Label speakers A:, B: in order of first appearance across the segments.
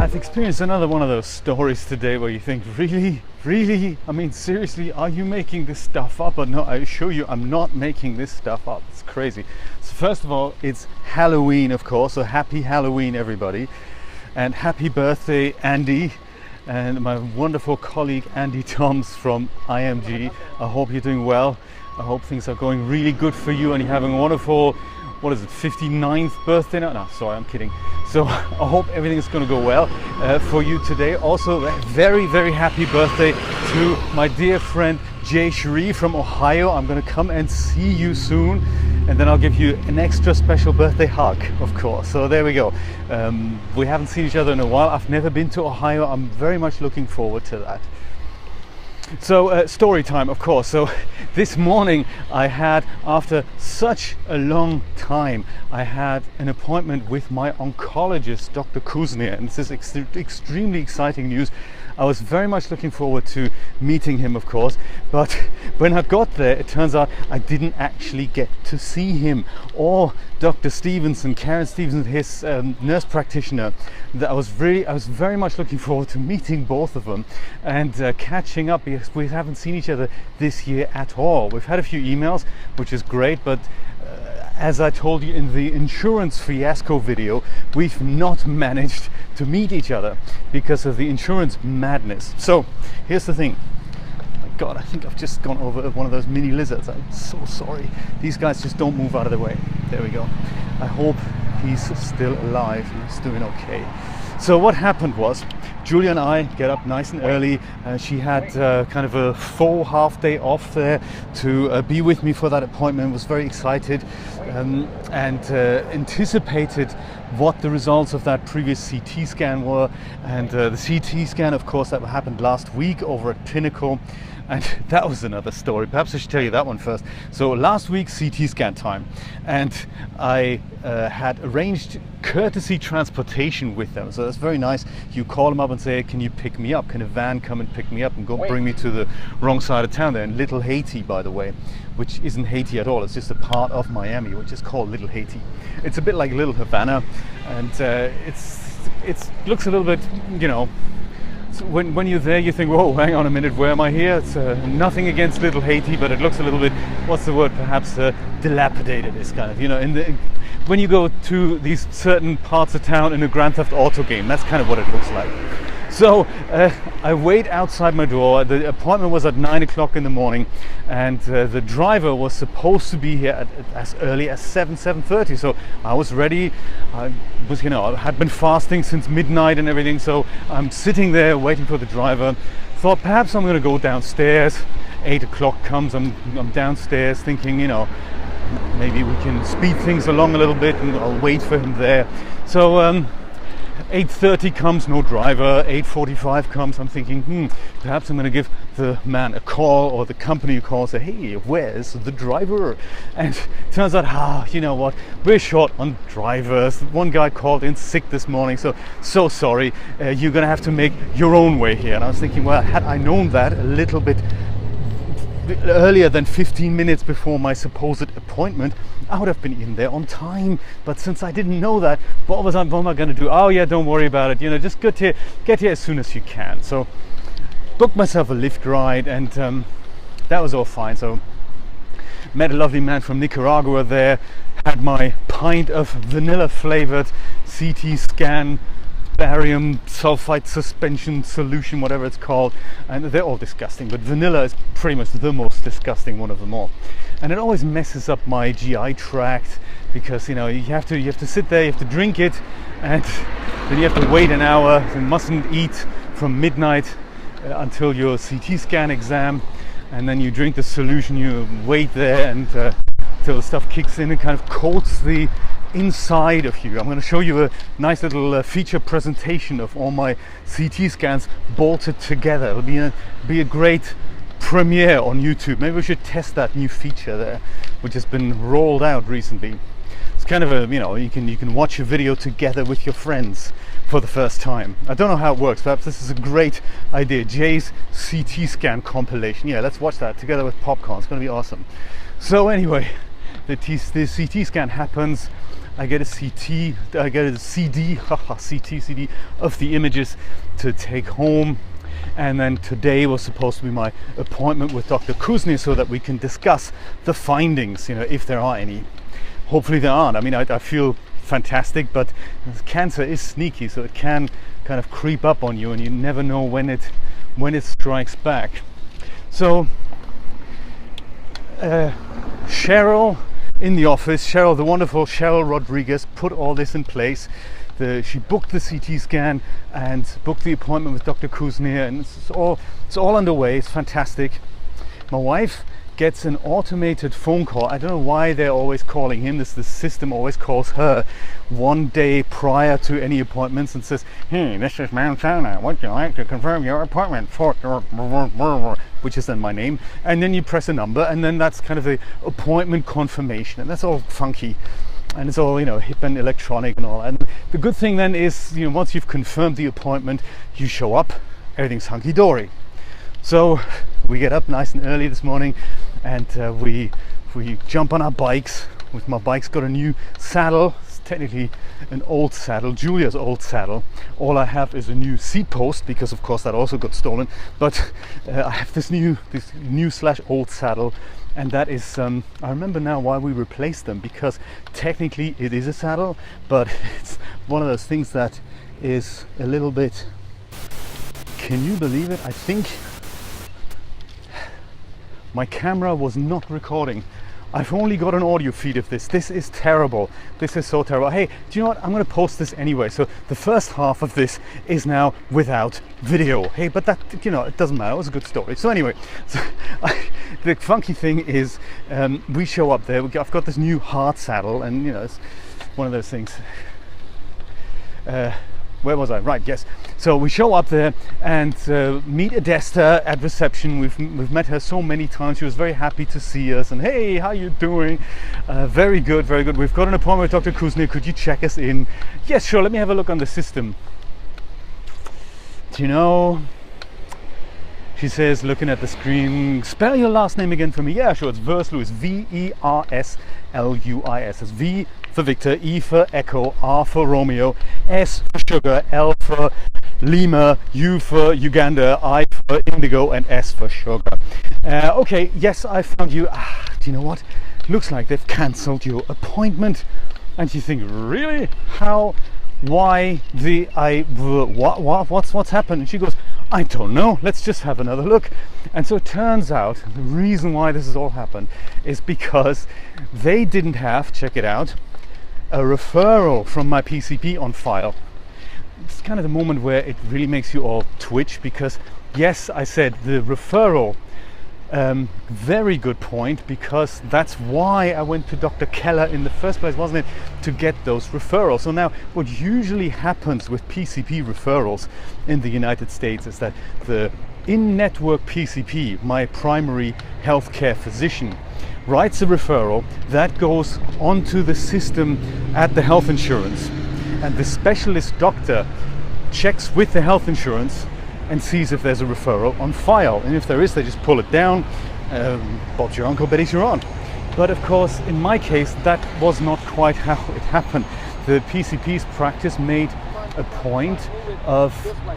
A: I've experienced another one of those stories today where you think, really? Really? I mean, seriously, are you making this stuff up? Or no, I assure you, I'm not making this stuff up. It's crazy. So first of all, it's Halloween, of course, so happy Halloween, everybody. And happy birthday, Andy, and my wonderful colleague, Andy Toms from IMG. I hope you're doing well. I hope things are going really good for you and you're having a wonderful, what is it, 59th birthday now? No, sorry, I'm kidding. So I hope everything is going to go well for you today. Also, a very, very happy birthday to my dear friend Jay Cherie from Ohio. I'm going to come and see you soon, and then I'll give you an extra special birthday hug, of course. So there we go. We haven't seen each other in a while. I've never been to Ohio. I'm very much looking forward to that. So story time, of course. So this morning I had, after such a long time, I had an appointment with my oncologist, Dr. Kuznia, and this is extremely exciting news. I was very much looking forward to meeting him, of course, but when I got there, it turns out I didn't actually get to see him or Dr. Stevenson, Karen Stevenson, his nurse practitioner. I was very much looking forward to meeting both of them and catching up, because we haven't seen each other this year at all. We've had a few emails, which is great, but as I told you in the insurance fiasco video, we've not managed to meet each other because of the insurance madness. So here's the thing. My God, I think I've just gone over one of those mini lizards. I'm so sorry. These guys just don't move out of the way. There we go. I hope he's still alive and he's doing okay. So what happened was, Julia and I get up nice and early. She had kind of a full half day off there to be with me for that appointment. Was very excited and anticipated what the results of that previous CT scan were. And the CT scan, of course, that happened last week over at Pinnacle. And that was another story. Perhaps I should tell you that one first. So last week, CT scan time, and I had arranged courtesy transportation with them. So that's very nice. You call them up and say, can you pick me up? Can a van come and pick me up and go bring me to the wrong side of town there in Little Haiti, by the way, which isn't Haiti at all. It's just a part of Miami, which is called Little Haiti. It's a bit like Little Havana, and it looks a little bit, you know, when you're there, you think, whoa, hang on a minute, where am I here? It's nothing against Little Haiti, but it looks a little bit, what's the word, perhaps dilapidated. It's kind of, you know, when you go to these certain parts of town in a Grand Theft Auto game, that's kind of what it looks like. So I wait outside my door. The appointment was at 9 o'clock in the morning, and the driver was supposed to be here as early as 7:30. So I was ready. I was, you know, I had been fasting since midnight and everything. So I'm sitting there waiting for the driver. Thought perhaps I'm going to go downstairs. 8 o'clock comes. I'm downstairs thinking, you know, maybe we can speed things along a little bit, and I'll wait for him there. So 8:30 comes, no driver. 8:45 comes. I'm thinking, perhaps I'm going to give the man a call, or the company a call, say, hey, where's the driver? And turns out, you know what, we're short on drivers. One guy called in sick this morning, so sorry, you're going to have to make your own way here. And I was thinking, well, had I known that a little bit earlier than 15 minutes before my supposed appointment, I would have been in there on time. But since I didn't know that, what am I going to do? Oh yeah, don't worry about it, you know, just get here as soon as you can. So booked myself a lift ride, and that was all fine. So met a lovely man from Nicaragua there, had my pint of vanilla flavored CT scan barium sulfite suspension solution, whatever it's called, and they're all disgusting, but vanilla is pretty much the most disgusting one of them all. And it always messes up my GI tract, because, you know, you have to sit there, you have to drink it, and then you have to wait an hour. You mustn't eat from midnight until your CT scan exam, and then you drink the solution, you wait there, and till the stuff kicks in and kind of coats the inside of you. I'm going to show you a nice little feature presentation of all my CT scans bolted together. It'll be a great premiere on YouTube. Maybe we should test that new feature there, which has been rolled out recently. It's kind of a, you know, you can watch a video together with your friends for the first time. I don't know how it works. Perhaps this is a great idea. Jay's CT scan compilation. Yeah, let's watch that together with popcorn. It's going to be awesome. So anyway, the CT scan happens. I get a CT, I get a CD, CT, CD of the images to take home. And then today was supposed to be my appointment with Dr. Kuzny so that we can discuss the findings, if there are any. Hopefully there aren't. I mean, I feel fantastic, but cancer is sneaky, so it can kind of creep up on you, and you never know when it strikes back. So Cheryl in the office, the wonderful Cheryl Rodriguez, put all this in place. She booked the CT scan and booked the appointment with Dr. Kuznier, and it's all underway. It's fantastic. My wife gets an automated phone call. I don't know why they're always calling him. The system always calls her one day prior to any appointments and says, "Hey, this is Montana. Would you like to confirm your appointment for," which is then my name. And then you press a number, and then that's kind of the appointment confirmation, and that's all funky. And it's all, hip and electronic and all. And the good thing then is, once you've confirmed the appointment, you show up, everything's hunky-dory. So we get up nice and early this morning, and we jump on our bikes. My bike's got a new saddle. It's technically an old saddle, Julia's old saddle. All I have is a new seat post, because of course that also got stolen. But I have this new / old saddle. And that is, I remember now why we replaced them, because technically it is a saddle, but it's one of those things that is a little bit, can you believe it? I think my camera was not recording. I've only got an audio feed of this. This is terrible. This is so terrible. Hey, do you know what? I'm going to post this anyway. So the first half of this is now without video. Hey, but that, it doesn't matter. It was a good story. So anyway, the funky thing is we show up there. I've got this new hard saddle, and, it's one of those things. Where was I? Right, yes. So we show up there and meet Adesta at reception. We've met her so many times. She was very happy to see us, and hey, how you doing? Very good, very good. We've got an appointment with Dr. Kuzny. Could you check us in? Yes, sure. Let me have a look on the system. Do you know? She says, looking at the screen, spell your last name again for me. Yeah, sure. It's Versluis. Versluis. It's V for Victor, E for Echo, R for Romeo, S for Sugar, L for Lima, U for Uganda, I for Indigo, and S for Sugar. Okay, yes, I found you. Do you know what? Looks like they've cancelled your appointment. And you think, really? How? Why? What's happened? And she goes, I don't know, let's just have another look. And so it turns out the reason why this has all happened is because they didn't have, check it out, a referral from my PCP on file. It's kind of the moment where it really makes you all twitch, because yes, I said the referral, very good point, because that's why I went to Dr. Keller in the first place, wasn't it, to get those referrals. So now what usually happens with PCP referrals in the United States is that the in-network PCP, my primary healthcare physician, writes a referral that goes onto the system at the health insurance, and the specialist doctor checks with the health insurance and sees if there's a referral on file, and if there is, they just pull it down. Bob's your uncle, Betty's your aunt. But of course, in my case, that was not quite how it happened. The PCP's practice made a point of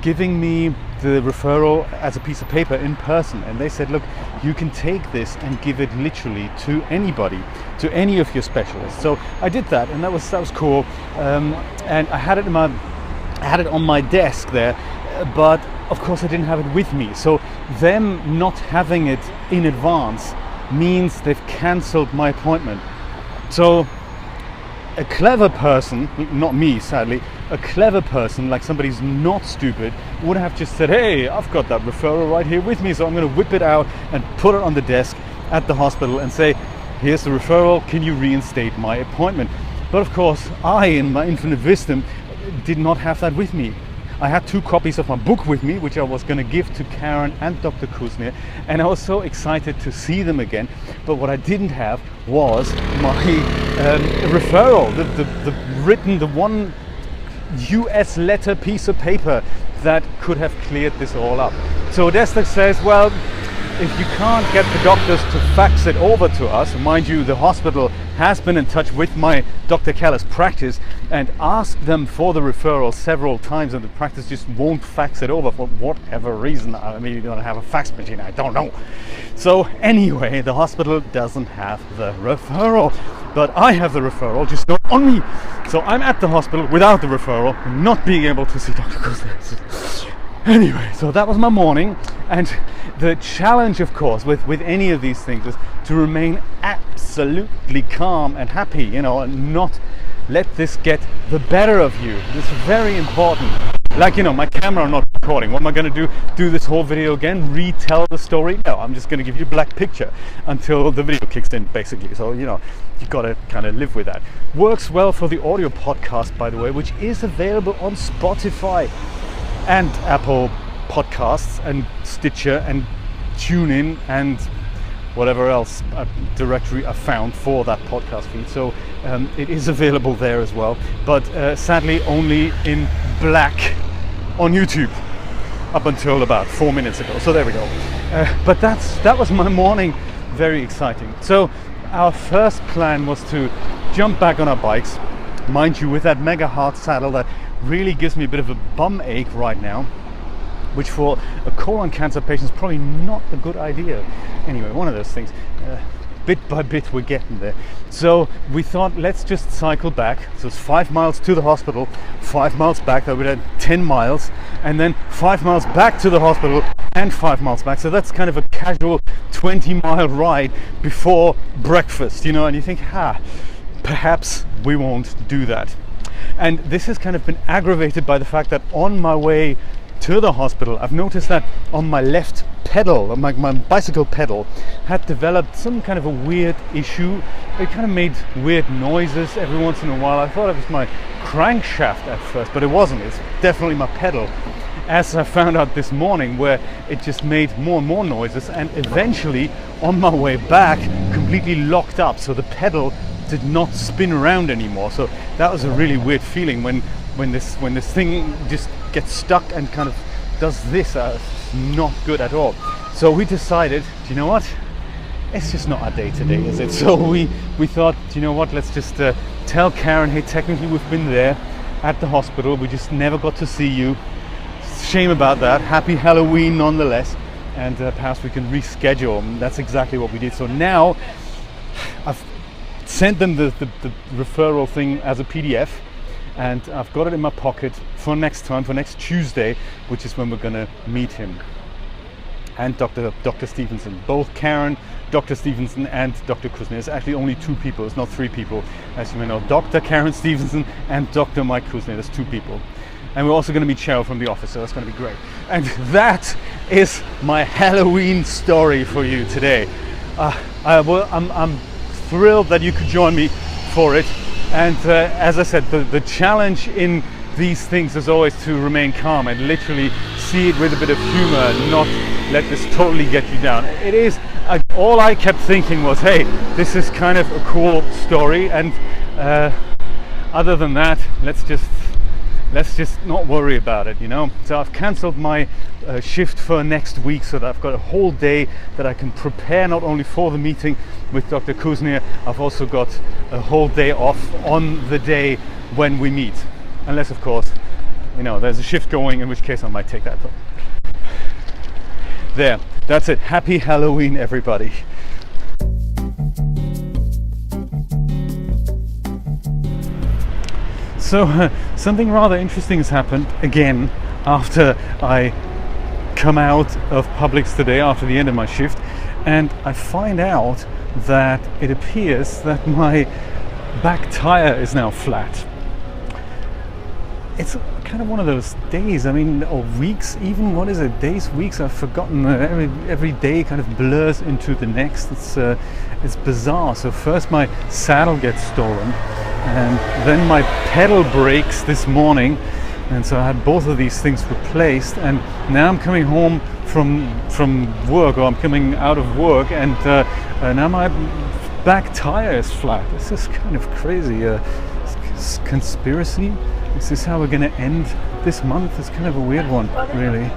A: giving me the referral as a piece of paper in person, and they said, look, you can take this and give it literally to anybody, to any of your specialists. So I did that, and that was cool. And I had it on my desk there, but of course I didn't have it with me. So them not having it in advance means they've cancelled my appointment. So a clever person, not me sadly, a clever person, like somebody who's not stupid, would have just said, hey, I've got that referral right here with me, so I'm going to whip it out and put it on the desk at the hospital and say, here's the referral, can you reinstate my appointment? But of course, I, in my infinite wisdom, did not have that with me. I had 2 copies of my book with me, which I was going to give to Karen and Dr. Kuznier, and I was so excited to see them again. But what I didn't have was my referral, the one US letter piece of paper that could have cleared this all up. So Destek says, well, if you can't get the doctors to fax it over to us, mind you, the hospital has been in touch with my Dr. Keller's practice and asked them for the referral several times, and the practice just won't fax it over for whatever reason. I mean, you don't have a fax machine, I don't know. So anyway, the hospital doesn't have the referral, but I have the referral, just not on me. So I'm at the hospital without the referral, not being able to see Dr. Kusnes. Anyway, so that was my morning, and the challenge, of course, with any of these things is to remain absolutely calm and happy, you know, and not let this get the better of you. This is very important. Like, you know, my camera not recording. What am I going to do? Do this whole video again? Retell the story? No, I'm just going to give you a black picture until the video kicks in, basically. So, you know, you got to kind of live with that. Works well for the audio podcast, by the way, which is available on Spotify and Apple Podcasts and Stitcher and TuneIn and whatever else directory I found for that podcast feed. So it is available there as well, but sadly only in black on YouTube up until about 4 minutes ago. So there we go. But that was my morning. Very exciting. So our first plan was to jump back on our bikes, mind you, with that mega hard saddle that really gives me a bit of a bum ache right now, which for a colon cancer patient is probably not a good idea. Anyway, one of those things. Bit by bit we're getting there. So we thought, let's just cycle back. So it's 5 miles to the hospital, 5 miles back, that would have 10 miles, and then 5 miles back to the hospital and 5 miles back. So that's kind of a casual 20-mile ride before breakfast, you know, and you think, perhaps we won't do that. And this has kind of been aggravated by the fact that on my way to the hospital, I've noticed that on my left pedal, my bicycle pedal, had developed some kind of a weird issue. It kind of made weird noises every once in a while. I thought it was my crankshaft at first, but it wasn't. It's definitely my pedal. As I found out this morning, where it just made more and more noises, and eventually on my way back completely locked up, so the pedal did not spin around anymore. So that was a really weird feeling when this thing just gets stuck and kind of does this. It's not good at all. So we decided, do you know what? It's just not our day today, is it? So we thought, do you know what? Let's just tell Karen, hey, technically we've been there at the hospital. We just never got to see you. Shame about that. Happy Halloween nonetheless. And perhaps we can reschedule. And that's exactly what we did. So now I've sent them the referral thing as a PDF, and I've got it in my pocket for next time, for next Tuesday, which is when we're gonna meet him and Dr. Stevenson. Both Karen, Dr. Stevenson and Dr. Kusnes. It's actually only 2 people, it's not 3 people, as you may know. Dr. Karen Stevenson and Dr. Mike Kusnes, there's 2 people. And we're also going to meet Cheryl from the office, so that's going to be great. And that is my Halloween story for you today. I'm thrilled that you could join me for it. And as I said, the challenge in these things is always to remain calm and literally see it with a bit of humor and not let this totally get you down. It is, all I kept thinking was, hey, this is kind of a cool story, and other than that, let's just not worry about it, you know. So I've cancelled my shift for next week, so that I've got a whole day that I can prepare not only for the meeting with Dr. Kusnes, I've also got a whole day off on the day when we meet. Unless, of course, you know, there's a shift going, in which case I might take that. There, that's it. Happy Halloween, everybody. So something rather interesting has happened again after I come out of Publix today, after the end of my shift, and I find out that it appears that my back tire is now flat. It's kind of one of those days, I mean, or weeks even. What is it? Days, weeks? I've forgotten. Every day kind of blurs into the next. It's bizarre. So first my saddle gets stolen, and then my pedal breaks this morning, and so I had both of these things replaced. And now I'm coming home from work, or I'm coming out of work, and now my back tire is flat. This is kind of crazy. Conspiracy. Is this how we're going to end this month? It's kind of a weird one, really.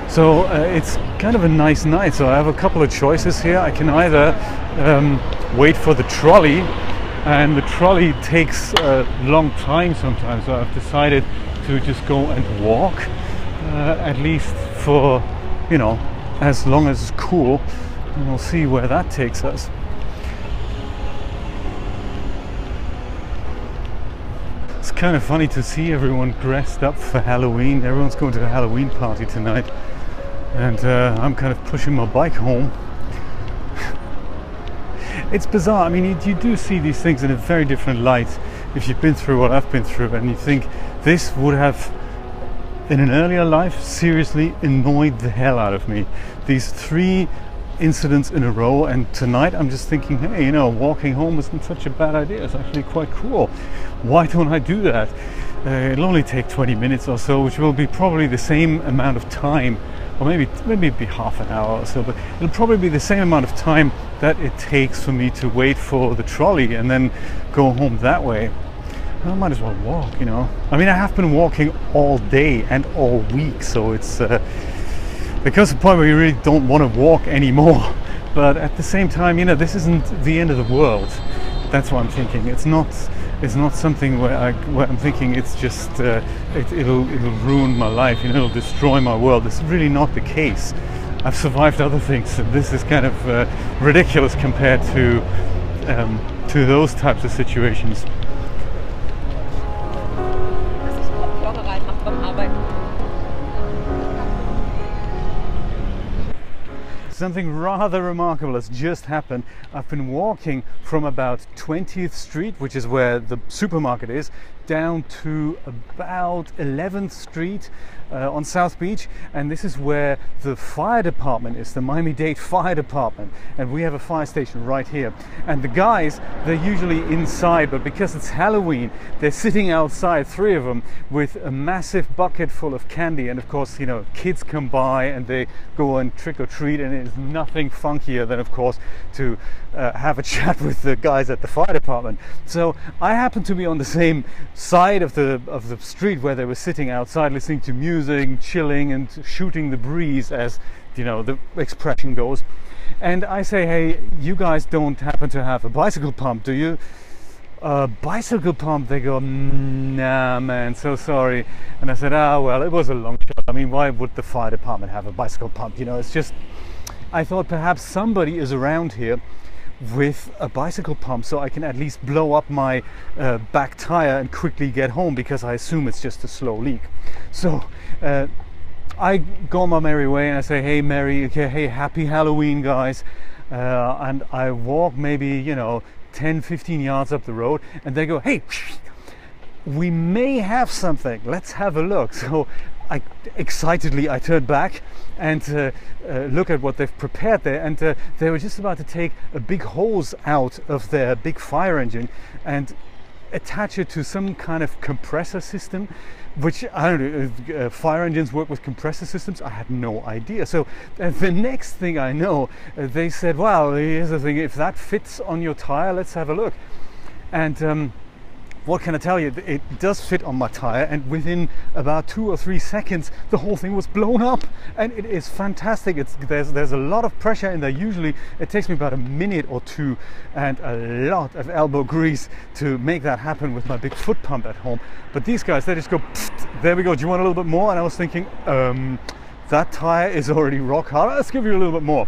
A: So So it's kind of a nice night. So I have a couple of choices here. I can either wait for the trolley, and the trolley takes a long time sometimes, so I've decided to just go and walk, at least for, you know, as long as it's cool, and we'll see where that takes us. It's kind of funny to see everyone dressed up for Halloween. Everyone's going to a Halloween party tonight, and I'm kind of pushing my bike home. It's bizarre. I mean, you do see these things in a very different light if you've been through what I've been through, and you think this would have, in an earlier life, seriously annoyed the hell out of me. These 3 incidents in a row, and tonight I'm just thinking, hey, you know, walking home isn't such a bad idea. It's actually quite cool. Why don't I do that? It'll only take 20 minutes or so, which will be probably the same amount of time, or maybe it'd be half an hour or so, but it'll probably be the same amount of time that it takes for me to wait for the trolley and then go home that way. I might as well walk, you know. I mean, I have been walking all day and all week, so it's there comes a point where you really don't want to walk anymore. But at the same time, you know, this isn't the end of the world. That's what I'm thinking. It's not something where I'm thinking it's just it'll ruin my life, you know, it'll destroy my world. It's really not the case. I've survived other things, and this is kind of ridiculous compared to those types of situations. Something rather remarkable has just happened. I've been walking from about 20th Street, which is where the supermarket is, down to about 11th Street on South Beach, and this is where the fire department is, the Miami-Dade Fire Department, and we have a fire station right here. And the guys, they're usually inside, but because it's Halloween, they're sitting outside, 3 of them, with a massive bucket full of candy. And of course, you know, kids come by and they go and trick or treat, and it is nothing funkier than, of course, to have a chat with the guys at the fire department. So I happen to be on the same side of the street where they were sitting outside listening to music, chilling and shooting the breeze, as you know the expression goes. And I say, hey, you guys don't happen to have a bicycle pump, do you? A bicycle pump? They go, nah man, so sorry. And I said, well, it was a long shot. I mean, why would the fire department have a bicycle pump? You know, it's just, I thought perhaps somebody is around here with a bicycle pump, so I can at least blow up my back tire and quickly get home, because I assume it's just a slow leak. So I go on my merry way and I say, hey, hey, happy Halloween, guys. And I walk maybe, you know, 10-15 yards up the road, and they go, hey, we may have something, let's have a look. So excitedly I turned back and look at what they've prepared there, and they were just about to take a big hose out of their big fire engine and attach it to some kind of compressor system, which I don't know, fire engines work with compressor systems. I had no idea. So the next thing I know, they said, well, here's the thing, if that fits on your tire, let's have a look. And what can I tell you? It does fit on my tire, and within about 2 or 3 seconds the whole thing was blown up, and it is fantastic. There's a lot of pressure in there. Usually it takes me about a minute or 2 and a lot of elbow grease to make that happen with my big foot pump at home. But these guys, they just go, there we go, do you want a little bit more? And I was thinking, that tire is already rock hard, let's give you a little bit more.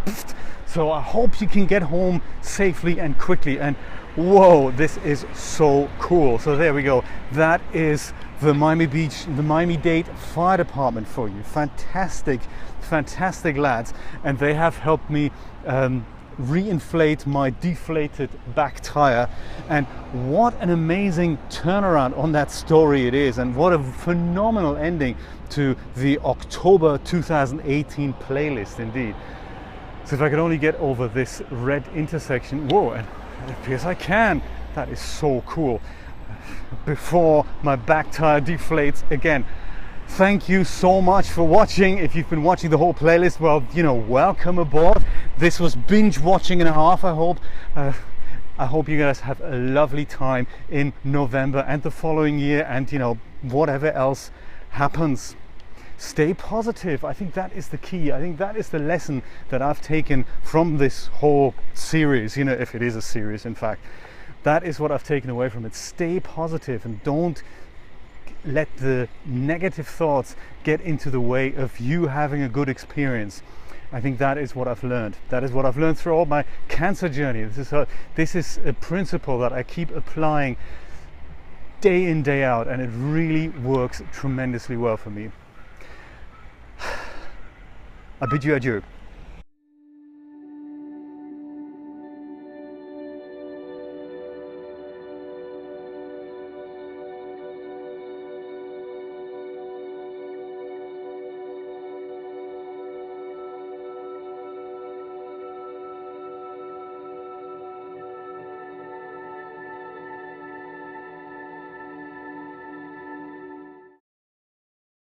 A: So I hope you can get home safely and quickly. And whoa, this is so cool. So there we go. That is the Miami-Dade Fire Department for you. Fantastic, fantastic lads. And they have helped me reinflate my deflated back tire. And what an amazing turnaround on that story it is. And what a phenomenal ending to the October 2018 playlist indeed. So if I could only get over this red intersection, whoa, and it appears I can. That is so cool. Before my back tire deflates again. Thank you so much for watching. If you've been watching the whole playlist, well, you know, welcome aboard. This was binge watching and a half, I hope. I hope you guys have a lovely time in November and the following year, and you know, whatever else happens. stay positive. I think that is the key. I think that is the lesson that I've taken from this whole series, you know, if it is a series, in fact. That is what I've taken away from it. Stay positive and don't let the negative thoughts get into the way of you having a good experience. I think that is what I've learned. That is what I've learned throughout my cancer journey. This is a principle that I keep applying day in, day out, and it really works tremendously well for me. I bid you adieu.